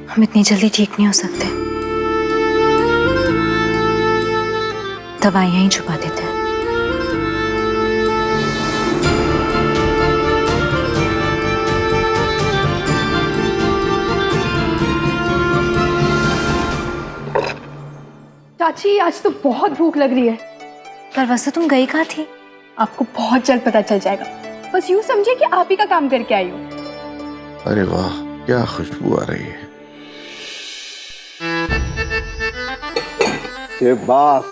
हम इतनी जल्दी ठीक नहीं हो सकते। दवाइयां ही छुपा देते हैं। चाची आज तो बहुत भूख लग रही है। पर वैसे तुम गई कहाँ थी? आपको बहुत जल्द पता चल जाएगा। बस यूं समझे कि आप ही का काम करके आई हूँ। अरे वाह, क्या खुशबू आ रही है। ये बात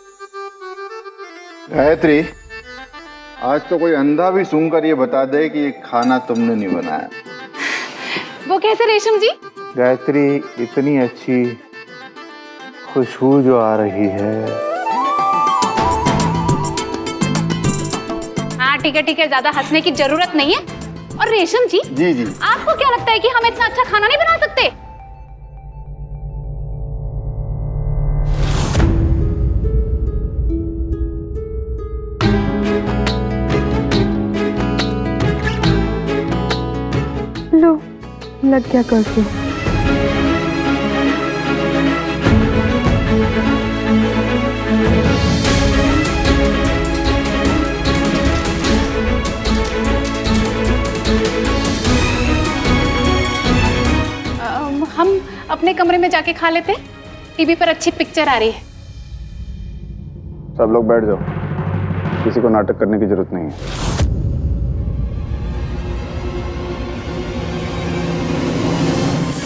गायत्री, आज तो कोई अंधा भी सुनकर ये बता दे कि ये खाना तुमने नहीं बनाया। वो कैसे रेशम जी? गायत्री, इतनी अच्छी खुशबू जो आ रही है। हाँ ठीक है, ज्यादा हंसने की जरूरत नहीं है। और रेशम जी, जी आपको क्या लगता है कि हम इतना अच्छा खाना नहीं बना सकते? लो, लग गया कर्फ्यू। हम अपने कमरे में जाके खा लेते। टीवी पर अच्छी पिक्चर आ रही है। सब लोग बैठ जाओ, किसी को नाटक करने की जरूरत नहीं है।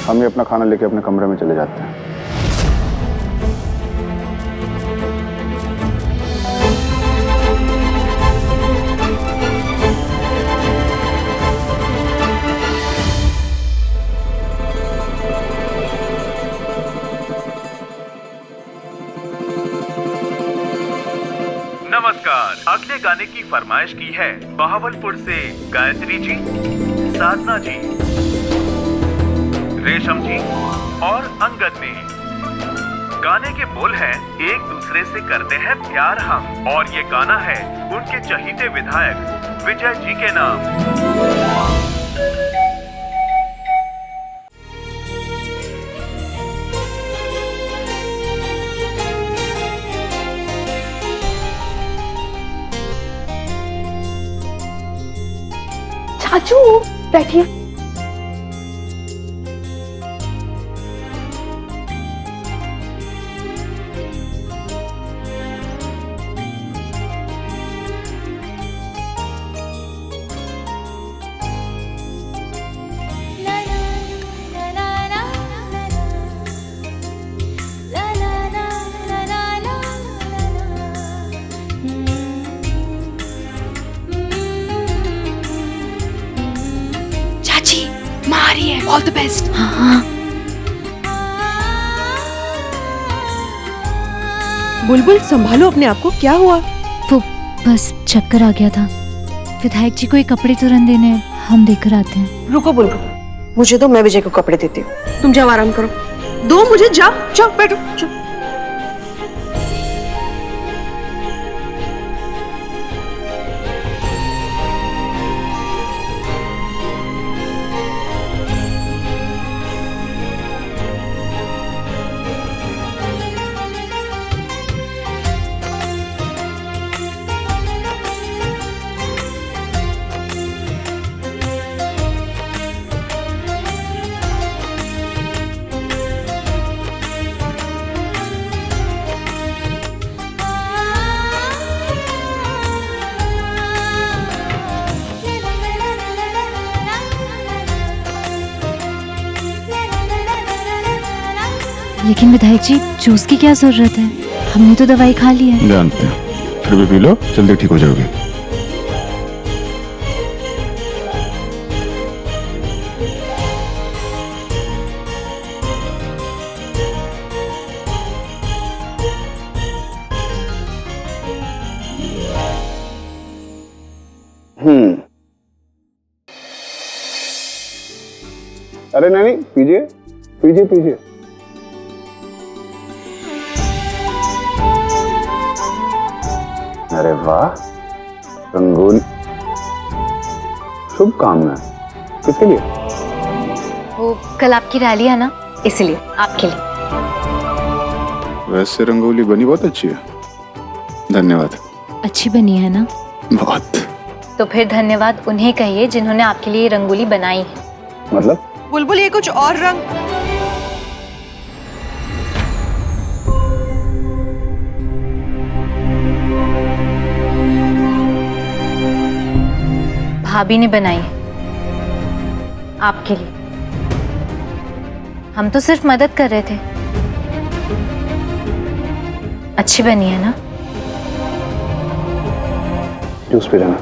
हम ही अपना खाना लेके अपने कमरे में चले जाते हैं। नमस्कार, अगले गाने की फरमाइश की है बहावलपुर से गायत्री जी, साधना जी, रेशम जी और अंगद ने। गाने के बोल हैं, एक दूसरे से करते हैं प्यार हम, और ये गाना है उनके चहीते विधायक विजय जी के नाम। चाचू बैठिए। All the best. हाँ। बुलबुल संभालो अपने आप को, क्या हुआ? वो बस चक्कर आ गया था। विधायक जी को ये कपड़े तुरंत देने, हम देकर आते हैं। रुको बुलबुल, मुझे दो, मैं विजय को कपड़े देती हूँ। तुम जाओ आराम करो। दो मुझे, जाओ जाओ बैठो जाओ। लेकिन विधायक जी, जूस की क्या जरूरत है? हमने तो दवाई खा ली है। जानते हैं, फिर भी पी लो, जल्दी ठीक हो जाओगे। अरे नहीं, पीजिए पीजिए पीजिए। अरे वाह, रंगोली। शुभ कामना। किसके लिए? वो कल आपकी रैली है ना, इसलिए आपके लिए। वैसे रंगोली बनी बहुत अच्छी है, धन्यवाद। अच्छी बनी है ना? बहुत। तो फिर धन्यवाद उन्हें कहिए जिन्होंने आपके लिए ये रंगोली बनाई है। मतलब? बुलबुल ये कुछ और रंग। भाभी ने बनाई है आपके लिए। हम तो सिर्फ मदद कर रहे थे। अच्छी बनी है ना? जूस पी लेना।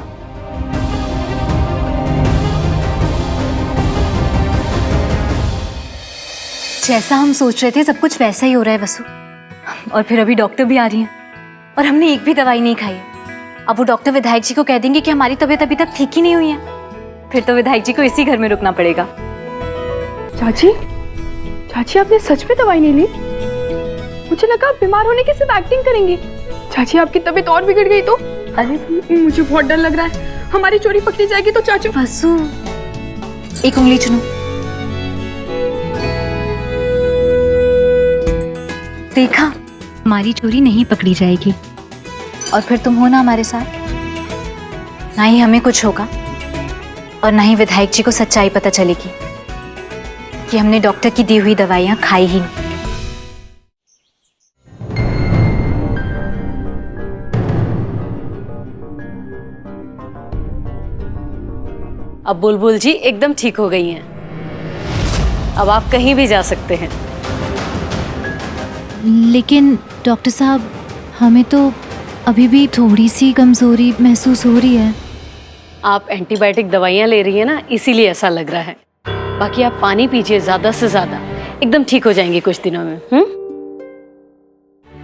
जैसा हम सोच रहे थे सब कुछ वैसा ही हो रहा है वसु। और फिर अभी डॉक्टर भी आ रही हैं और हमने एक भी दवाई नहीं खाई है। अब वो डॉक्टर विधायक जी को कह देंगे कि हमारी तबीयत अभी तक ठीक ही नहीं हुई है। फिर तो विधायक जी को इसी घर में रुकना पड़ेगा। चाची, चाची आपने सच में दवाई नहीं ली? मुझे लगा आप बीमार होने की सिर्फ एक्टिंग करेंगी। चाची आपकी तबीयत और बिगड़ गई तो? अरे मुझे बहुत डर लग रहा है, हमारी चोरी पकड़ी जाएगी तो चाचू। वसु, एक उंगली चुनो। देखा, हमारी चोरी नहीं पकड़ी जाएगी। और फिर तुम हो ना हमारे साथ, ना ही हमें कुछ होगा और ना ही विधायक जी को सच्चाई पता चलेगी कि हमने डॉक्टर की दी हुई दवाइयां खाई ही नहीं। अब बुलबुल जी एकदम ठीक हो गई हैं। अब आप कहीं भी जा सकते हैं। लेकिन डॉक्टर साहब, हमें तो अभी भी थोड़ी सी कमजोरी महसूस हो रही है। आप एंटीबायोटिक दवाइयाँ ले रही हैं ना, इसीलिए ऐसा लग रहा है। बाकी आप पानी पीजिए ज्यादा से ज्यादा, एकदम ठीक हो जाएंगे कुछ दिनों में।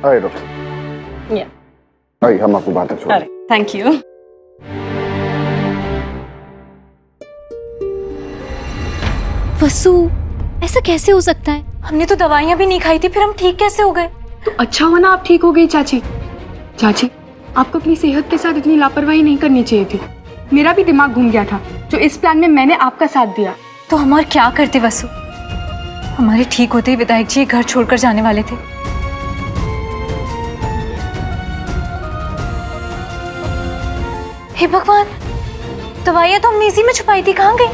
आइए डॉक्टर। या आइए, हम आपको बात छोड़। अरे थैंक यू। वसु, ऐसा कैसे हो सकता है? हमने तो दवाइयां भी नहीं खाई थी, फिर हम ठीक कैसे हो गए? तो अच्छा हुआ ना आप ठीक हो गई चाची। चाची, आपको अपनी सेहत के साथ इतनी लापरवाही नहीं करनी चाहिए थी। मेरा भी दिमाग घूम गया था, जो इस प्लान में मैंने आपका साथ दिया। तो हम और क्या करते वसु? हमारे ठीक होते ही विधायक जी घर छोड़कर जाने वाले थे। हे भगवान, दवाइयां तो हमने इसी में छुपाई थी, कहाँ गई?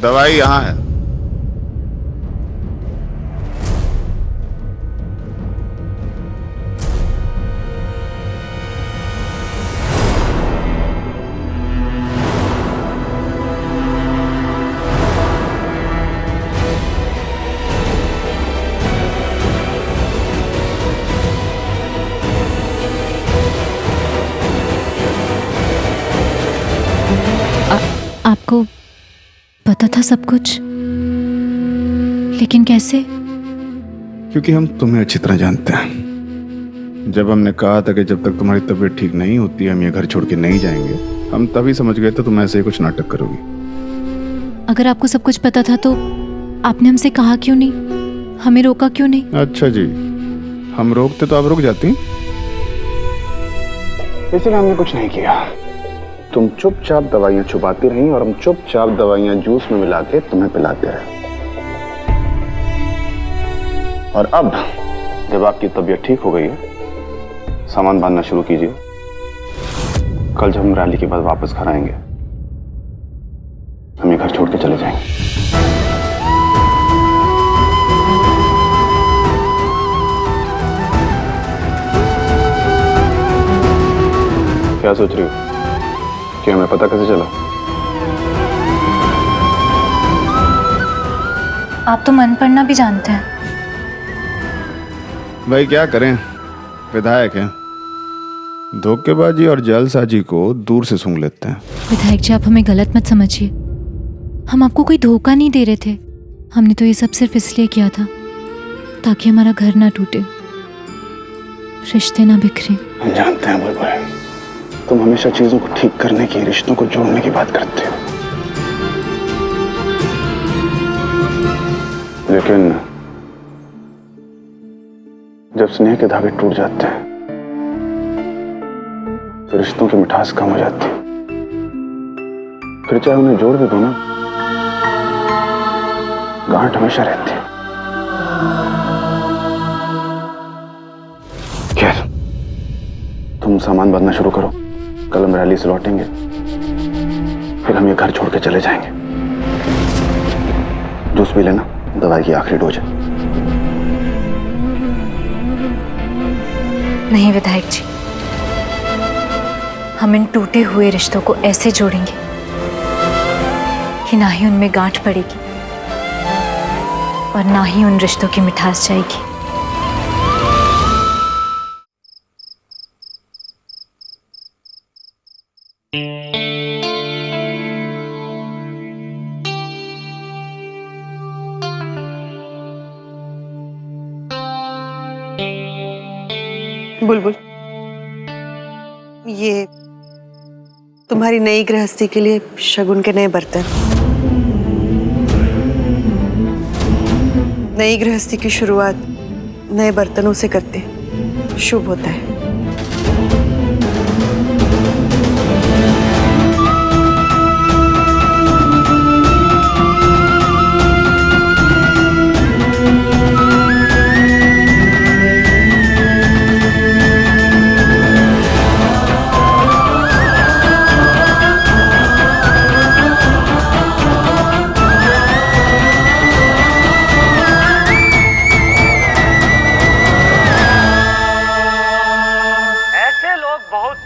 दवाई यहाँ है। आपको पता था सब कुछ, लेकिन कैसे? क्योंकि हम तुम्हें अच्छी तरह जानते हैं। जब हमने कहा था कि जब तक तुम्हारी तबीयत ठीक नहीं होती हम ये घर छोड़ के नहीं जाएंगे, हम तभी समझ गए थे तुम ऐसे ही कुछ नाटक करोगी। अगर आपको सब कुछ पता था तो आपने हमसे कहा क्यों नहीं? हमें रोका क्यों नहीं? अच्छा जी, हम रोकते तो आप रुक जाती, इसलिए हमने कुछ नहीं किया। तुम चुपचाप दवाइयां छुपाती रही और हम चुपचाप दवाइयां जूस में मिला के तुम्हें पिलाते रहे। और अब जब आपकी तबीयत ठीक हो गई है, सामान बांधना शुरू कीजिए। कल जब हम रैली के बाद वापस घर आएंगे, हम ये घर छोड़ के चले जाएंगे। क्या सोच रही हो कि हमें पता कैसे चला? आप तो मन पढ़ना भी जानते हैं। भाई क्या करें, विधायक हैं, धोखेबाजी और जालसाजी को दूर से सूंघ लेते हैं। विधायक जी, आप हमें गलत मत समझिए। हम आपको कोई धोखा नहीं दे रहे थे। हमने तो ये सब सिर्फ इसलिए किया था ताकि हमारा घर ना टूटे, रिश्ते ना बिखरे। हम जानते हैं बुलबुल, तुम हमेशा चीजों को ठीक करने की, रिश्तों को जोड़ने की बात करते हो, लेकिन जब स्नेह के धागे टूट जाते हैं तो रिश्तों की मिठास कम हो जाती है। फिर चाहे उन्हें जोड़ भी दो ना, गांठ हमेशा रहती है। तुम सामान बांधना शुरू करो, कल हम रैली से लौटेंगे, फिर हम ये घर छोड़ के चले जाएंगे। जूस भी लेना, दवाई की आखिरी डोज है। नहीं विधायक जी, हम इन टूटे हुए रिश्तों को ऐसे जोड़ेंगे कि ना ही उनमें गांठ पड़ेगी और ना ही उन रिश्तों की मिठास जाएगी। बुलबुल, ये तुम्हारी नई गृहस्थी के लिए शगुन के नए बर्तन। नई गृहस्थी की शुरुआत नए बर्तनों से करते हैं, शुभ होता है।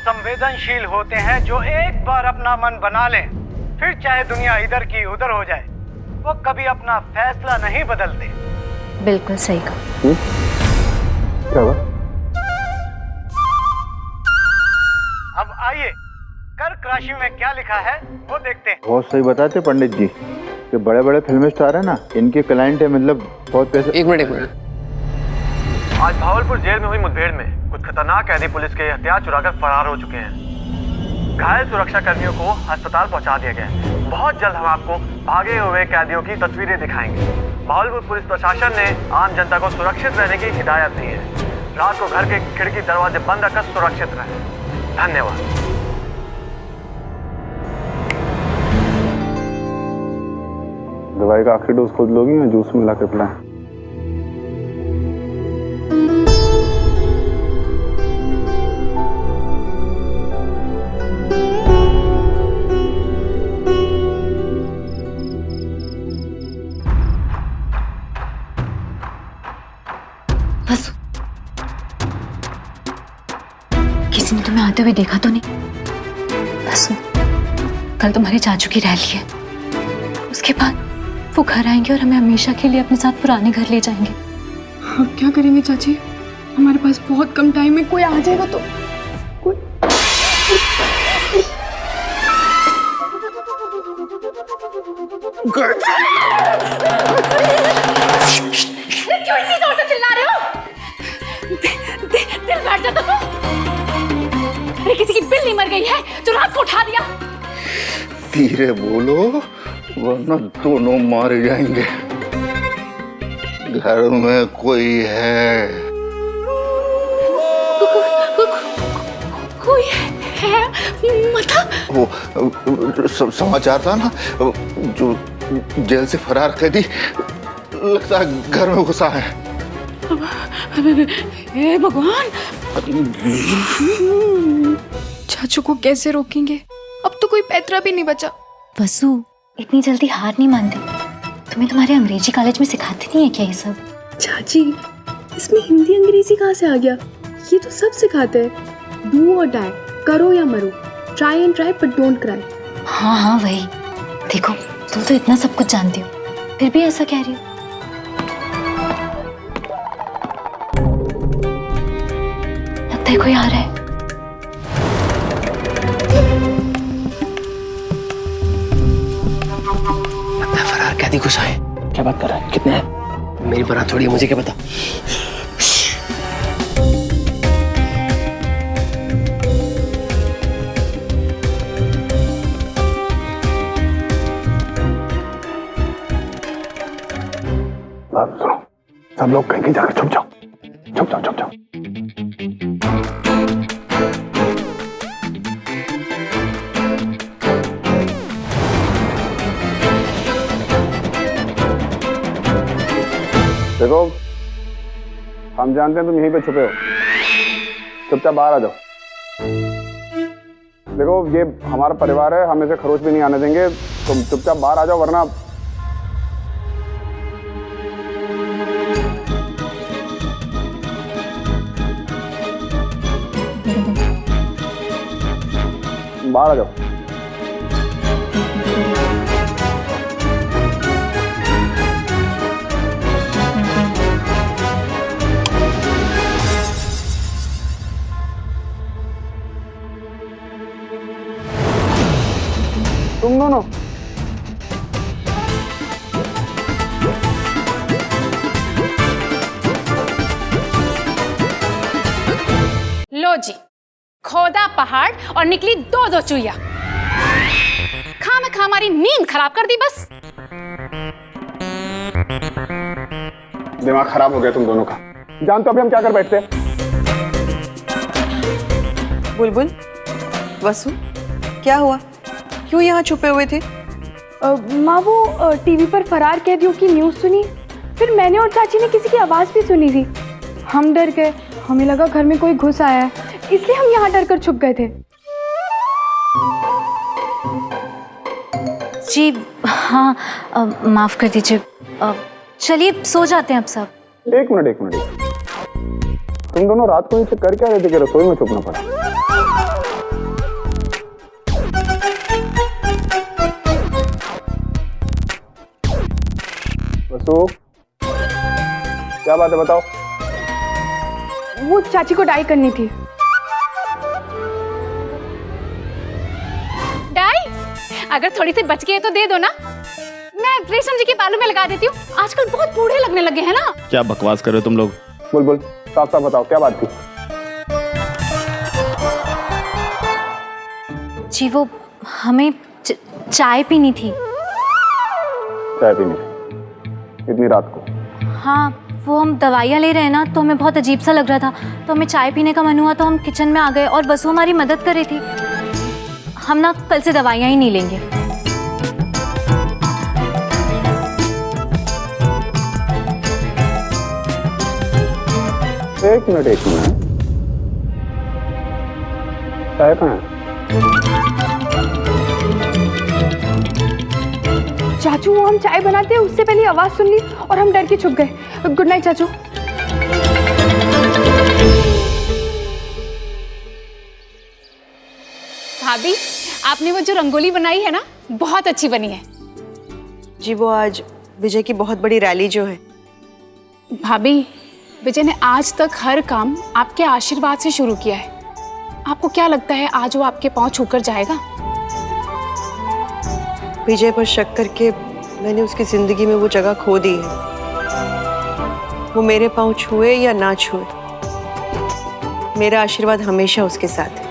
संवेदनशील होते हैं जो एक बार अपना मन बना लें, फिर चाहे दुनिया इधर की उधर हो जाए, वो कभी अपना फैसला नहीं बदलते। बिल्कुल सही कहा। क्या हुआ? अब आइए कर्क राशि में क्या लिखा है वो देखते हैं। बहुत सही बताते पंडित जी, कि बड़े बड़े फिल्म स्टार है ना, इनके क्लाइंट है, मतलब बहुत पैसे। एक मिनट। आज भावलपुर जेल में हुई मुठभेड़ में कुछ खतरनाक कैदी पुलिस के हथियार चुराकर फरार हो चुके हैं। घायल सुरक्षा कर्मियों को अस्पताल पहुंचा दिया गया है। बहुत जल्द हम आपको भागे हुए कैदियों की तस्वीरें दिखाएंगे। भावलपुर पुलिस प्रशासन ने आम जनता को सुरक्षित रहने की हिदायत दी है। रात को घर के खिड़की दरवाजे बंद रखकर सुरक्षित रहें। धन्यवाद। दवाई का आखिरी डोज खुद लोगी या जूस मिला के पिलाएं? बस किसी ने तुम्हें आते हुए देखा तो नहीं? बस कल तुम्हारे चाचू की रैली है, उसके बाद वो घर आएंगे और हमें हमेशा के लिए अपने साथ पुराने घर ले जाएंगे। अब क्या करेंगे चाची? हमारे पास बहुत कम टाइम है, कोई आ जाएगा तो कोई... क्यों इतनी जोर से चिल्ला रहे हो? दिल बैठ जाता तो? अरे किसी की बिल्ली मर गई है जो रात को उठा दिया। धीरे बोलो वरना दोनों मारे जाएंगे। घर में कोई है? कोई है मतलब? वो समाचार था ना, जो जेल से फरार कैदी लगता है घर में घुसा है। हे भगवान, चाचू को कैसे रोकेंगे? अब तो कोई पैतरा भी नहीं बचा। वसु, इतनी जल्दी हार नहीं मानते। तुम्हें तुम्हारे अंग्रेजी कॉलेज में सिखाते नहीं है क्या ये सब? चाची, इसमें हिंदी अंग्रेजी कहाँ से आ गया? ये तो सब सिखाते हैं। डू और डाई, करो या मरो, try and try but don't cry. हाँ हाँ वही। देखो तुम तो इतना सब कुछ जानती हो, फिर भी ऐसा कह रही हो। लगता है कोई आ रहा है। लगता है फरार कैदी घुसा है। क्या बात कर रहा है? कितने हैं? मेरी बात थोड़ी है, मुझे क्या पता। बात सुनो, सब लोग कहीं जाकर छुप जाओ, छुप जाओ, छुप जाओ। देखो, हम जानते हैं तुम यहीं पे छुपे हो, चुपचाप बाहर आ जाओ। देखो ये हमारा परिवार है, हम इसे खरोच भी नहीं आने देंगे। तुम चुपचाप बाहर आ जाओ वरना बाहर आ जाओ। तुम दोनों लो जी, खोदा पहाड़ और निकली दो दो चुईया। खाम हमारी नींद खराब कर दी बस। दिमाग खराब हो गया तुम दोनों का। जानते हो अभी हम क्या कर बैठते हैं? बुलबुल, वसु, क्या हुआ? क्यों यहाँ छुपे हुए थे? माँ वो टीवी पर फरार कैदियों की न्यूज़ सुनी, फिर मैंने और चाची ने किसी की आवाज़ भी सुनी थी। हम डर गए, हमें लगा घर में कोई घुस आया है, इसलिए हम यहाँ डर कर छुप गए थे। जी हाँ, माफ़ कर दीजिए। चलिए सो जाते हैं अब सब। एक मिनट। तुम दोनों रात को इसे कर क्या रहे थे कि रसोई में छुपना पड़ा? वसु, क्या बात है बताओ। वो चाची को डाई करनी थी। डाई? अगर थोड़ी सी बच गई तो दे दो ना, मैं रेशम जी के बालों में लगा देती हूँ। आजकल बहुत बूढ़े लगने लगे हैं ना। क्या बकवास कर रहे हो तुम लोग? बुलबुल, साफ साफ बताओ क्या बात थी? जी वो हमें चाय पीनी थी। चाय पीनी थी? इतनी रात को? हाँ, वो हम दवाइयाँ ले रहे हैं ना, तो हमें बहुत अजीब सा लग रहा था, तो हमें चाय पीने का मन हुआ, तो हम किचन में आ गए और वसु हमारी मदद कर रही थी। हम ना कल से दवाइयाँ ही नहीं लेंगे। एक मिनट। चाय कहाँ है? चाचू, वो हम चाय बनाते हैं उससे पहले आवाज़ सुन ली और हम डर के छुप गए। गुड नाइट चाचू। भाभी, आपने वो जो रंगोली बनाई है ना, बहुत अच्छी बनी है। जी वो आज विजय की बहुत बड़ी रैली जो है। भाभी, विजय ने आज तक हर काम आपके आशीर्वाद से शुरू किया है। आपको क्या लगता है आज वो आपके पांव छूकर जाएगा? विजय पर शक करके मैंने उसकी जिंदगी में वो जगह खो दी है। वो मेरे पाँव छुए या ना छुए, मेरा आशीर्वाद हमेशा उसके साथ है।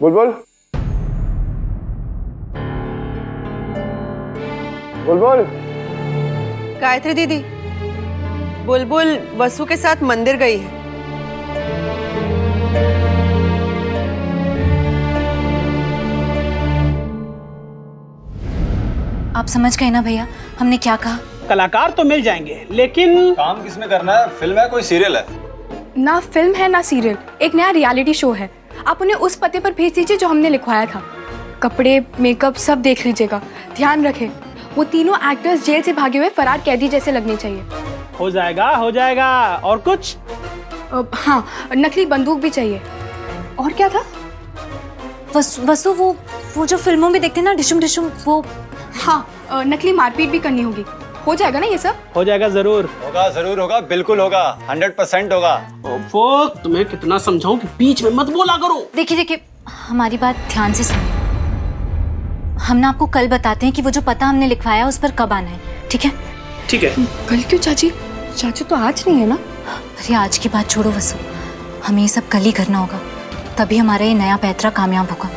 बुलबुल, बुलबुल। गायत्री दीदी, बुलबुल वसु के साथ मंदिर गई है। आप समझ गए ना भैया हमने क्या कहा? कलाकार तो मिल जाएंगे लेकिन काम किसमें करना है? फिल्म है कोई सीरियल है? ना फिल्म है ना सीरियल, एक नया रियलिटी शो है। आप उन्हें उस पते पर भेज दीजिए जो हमने लिखवाया था। कपड़े, मेकअप सब देख लीजिएगा। ध्यान रखें, वो तीनों एक्टर्स जेल से भागे हुए फरार कैदी जैसे लगने चाहिए। हो जाएगा। और कुछ? हाँ, नकली बंदूक भी चाहिए। और क्या था? वसु वो जो फिल्मों में देखते हैं ना, डिशुम डिशुम, वो। हाँ, नकली मारपीट भी करनी होगी। हो जाएगा ना ये सब? हो जाएगा, जरूर होगा, बिल्कुल होगा, 100% होगा। ओफो, तुम्हें कितना समझाऊं कि बीच में मत बोला करो। देखिए हमारी बात ध्यान से सुनिए। हम ना आपको कल बताते हैं कि वो जो पता हमने लिखवाया उस पर कब आना है, ठीक है? ठीक है। कल क्यों चाची? चाचू तो आज नहीं है ना? अरे आज की बात छोड़ो वसु, हमें ये सब कल ही करना होगा, तभी हमारा ये नया पैतरा कामयाब होगा।